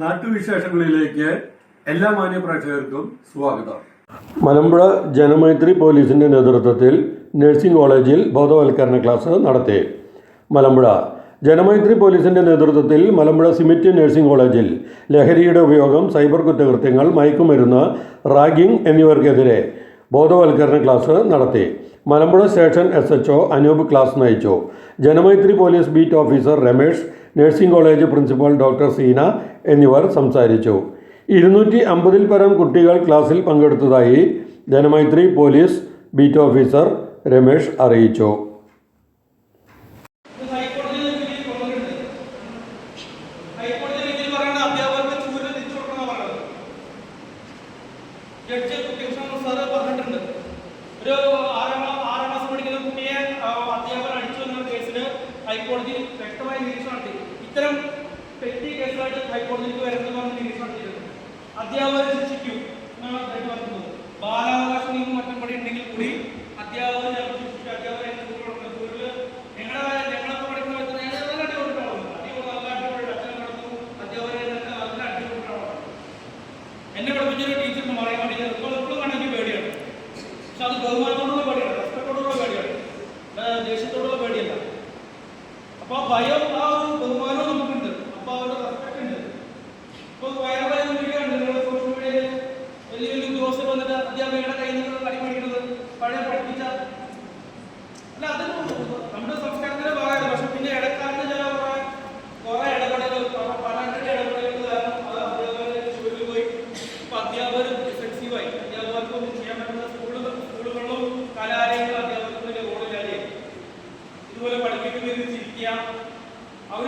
നാട്ടുവിശേഷങ്ങളിലേക്ക് എല്ലാ മാന്യ പ്രേക്ഷകർക്കും സ്വാഗതം. മലമ്പുഴ ജനമൈത്രി പോലീസിന്റെ നേതൃത്വത്തിൽ നഴ്സിംഗ് കോളേജിൽ ബോധവൽക്കരണ ക്ലാസ് നടത്തി. മലമ്പുഴ ജനമൈത്രി പോലീസിന്റെ നേതൃത്വത്തിൽ മലമ്പുഴ സിമിറ്റ് നഴ്സിംഗ് കോളേജിൽ ലഹരിയുടെ ഉപയോഗം, സൈബർ കുറ്റകൃത്യങ്ങൾ, മയക്കുമരുന്ന്, റാഗിംഗ് എന്നിവർക്കെതിരെ ബോധവൽക്കരണ ക്ലാസ് നടത്തി. Malampuzha station SHO Anoop class നയിച്ചു. Janamaithri police beat officer Ramesh, nursing college principal doctor Seena എന്നിവർ സംസാരിച്ചു. 250-ൽ പരം കുട്ടികൾ ക്ലാസ്സിൽ പങ്കെടുത്തതായി Janamaithri police beat officer Ramesh അറിയിച്ചു. ഹൈക്കോടതി വ്യക്തമായ നിരീക്ഷണം നടത്തി. ഇത്തരം പെറ്റി കേസുകളായിട്ട് ഹൈക്കോടതിക്ക് വരുന്നതാണ് നിരീക്ഷണം നടത്തിയത്. അധ്യാപകരെ ശിക്ഷിക്കും എന്നാണ് അദ്ദേഹം പറയുന്നത്. ബാലാവകാശ നിയമം മറ്റും കൂടി ഉണ്ടെങ്കിൽ കൂടി അധ്യാപകരെ ശിക്ഷിക്കുക. അധ്യാപകരെ ഞങ്ങളൊക്കെ പഠിക്കുന്ന എന്നെ പഠിപ്പിച്ചൊരു ടീച്ചറിന് പറയാൻ വേണ്ടി എപ്പോഴും വേണമെങ്കിൽ പേടിയാണ്. പക്ഷെ അത് ബഹുമാനത്തോടുള്ള പേടിയാണ്, റെസ്പെക്ടോടുള്ള പേടിയാണ്, ദേഷ്യത്തോടുള്ള പേടിയല്ല. അപ്പൊ ഭയം, ആ ഒരു ബഹുമാനവും നമുക്കുണ്ട്. അപ്പൊ അവരുടെ റെസ്പെക്ട് ഉണ്ട്. ഇപ്പൊ വയറുഭയം വീഡിയോണ്ട് നിങ്ങളുടെ സോഷ്യൽ മീഡിയയിൽ വലിയ വലിയ ഉദ്യോഗസ്ഥർ വന്നിട്ട് അധ്യാപകരുടെ കയ്യിൽ നിന്ന് അടിമേടിക്കുന്നത് പഴയ പഠിപ്പിച്ച അല്ല, അത് നമ്മുടെ സംസ്കാരത്തിന്റെ ഭാഗമാണ്. പക്ഷെ പിന്നെ ഇടക്കാലത്ത് ചില കുറെ ഇടപെടലുകൾ, പലരുടെ ഇടപെടലുകൾ കാരണം അത് അധ്യാപകരുടെ ജോലി പോയി. ഇപ്പൊ അധ്യാപകർ ഡിഫെക്സീവായി. അധ്യാപകർക്ക് ഒന്നും ചെയ്യാൻ പറ്റുന്ന സ്കൂളുകളിലും കലാലയങ്ങളും അധ്യാപകർക്ക് വലിയ റോളില്ലാതെ ഇതുപോലെ പഠിപ്പിക്കുന്നതിന് ചിരിക്കുക. അവർ